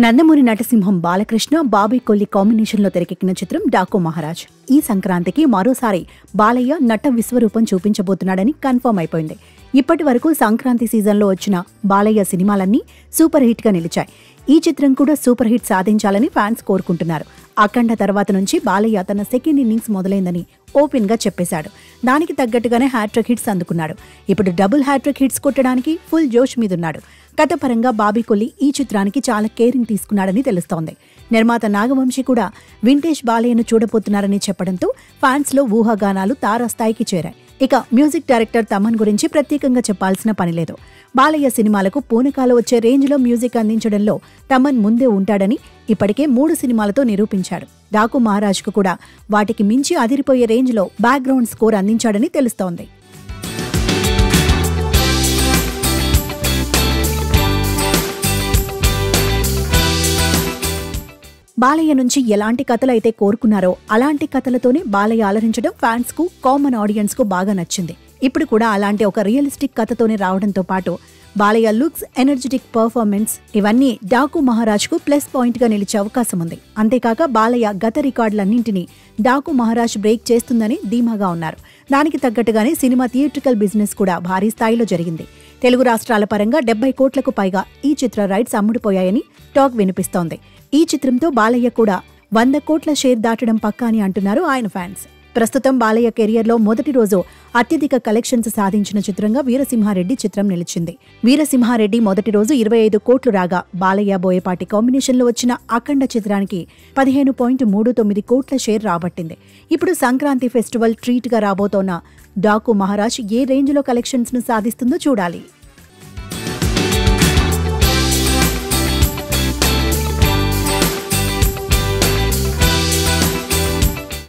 నందమూరి నటసింహం బాలకృష్ణ బాబీ కొల్లి కాంబినేషన్లో తెరకెక్కిన చిత్రం డాకు మహారాజ్. ఈ సంక్రాంతికి మరోసారి బాలయ్య నట విశ్వరూపం చూపించబోతున్నాడని కన్ఫర్మ్ అయిపోయింది. ఇప్పటి వరకు సంక్రాంతి సీజన్లో వచ్చిన బాలయ్య సినిమాలన్నీ సూపర్ హిట్ గా నిలిచాయి. ఈ చిత్రం కూడా సూపర్ హిట్ సాధించాలని ఫ్యాన్స్ కోరుకుంటున్నారు. అఖండ తర్వాత నుంచి బాలయ్య తన సెకండ్ ఇన్నింగ్స్ మొదలైందని ఓపెన్ గా చెప్పేశాడు. దానికి తగ్గట్టుగానే హ్యాట్రిక్ హిట్స్ అందుకున్నాడు. ఇప్పుడు డబుల్ హ్యాట్రిక్ హిట్స్ కొట్టడానికి ఫుల్ జోష్ మీదున్నాడు. కథపరంగా బాబీ కొల్లి ఈ చిత్రానికి చాలా కేరింగ్ తీసుకున్నాడని తెలుస్తోంది. నిర్మాత నాగవంశి కూడా వింటేజ్ బాలయ్యను చూడబోతున్నారని చెప్పడంతో ఫ్యాన్స్ లో ఊహాగానాలు తారాస్థాయికి చేరాయి. ఇక మ్యూజిక్ డైరెక్టర్ తమన్ గురించి ప్రత్యేకంగా చెప్పాల్సిన పనిలేదు. బాలయ్య సినిమాలకు పూనకాలు వచ్చే రేంజ్లో మ్యూజిక్ అందించడంలో తమన్ ముందే ఉంటాడని ఇప్పటికే 3 సినిమాలతో నిరూపించాడు. డాకు మహారాజ్కు కూడా వాటికి మించి అదిరిపోయే రేంజ్లో బ్యాక్గ్రౌండ్ స్కోర్ అందించాడని తెలుస్తోంది. బాలయ్య నుంచి ఎలాంటి కథలైతే కోరుకున్నారో అలాంటి కథలతోనే బాలయ్య అలరించడం ఫ్యాన్స్ కు, కామన్ ఆడియన్స్ కు బాగా నచ్చింది. ఇప్పుడు కూడా అలాంటి ఒక రియలిస్టిక్ కథతోనే రావడంతో పాటు బాలయ్య లుక్స్, ఎనర్జెటిక్ పర్ఫార్మెన్స్ ఇవన్నీ డాకు మహారాజ్ కు ప్లస్ పాయింట్ గా నిలిచే అవకాశం ఉంది. అంతేకాక బాలయ్య గత రికార్డులన్నింటినీ డాకు మహారాజ్ బ్రేక్ చేస్తుందని ధీమాగా ఉన్నారు. దానికి తగ్గట్టుగానే సినిమా థియేట్రికల్ బిజినెస్ కూడా భారీ స్థాయిలో జరిగింది. తెలుగు రాష్ట్రాల పరంగా 70 కోట్లకు పైగా ఈ చిత్ర రైట్స్ అమ్ముడుపోయాయని టాక్ వినిపిస్తోంది. ఈ చిత్రంతో బాలయ్య కూడా 100 కోట్ల షేర్ దాటడం పక్కా అని అంటున్నారు ఆయన ఫ్యాన్స్. ప్రస్తుతం బాలయ్య కెరియర్లో మొదటి రోజు అత్యధిక కలెక్షన్స్ సాధించిన చిత్రంగా వీరసింహారెడ్డి చిత్రం నిలిచింది. వీరసింహారెడ్డి మొదటి రోజు 25 కోట్లు రాగా, బాలయ్య బోయపాటి కాంబినేషన్లో వచ్చిన అఖండ చిత్రానికి 15.39 కోట్ల షేర్ రాబట్టింది. ఇప్పుడు సంక్రాంతి ఫెస్టివల్ ట్రీట్ గా రాబోతోన్న డాకు మహారాజ్ ఏ రేంజ్లో కలెక్షన్స్ ను సాధిస్తుందో చూడాలి.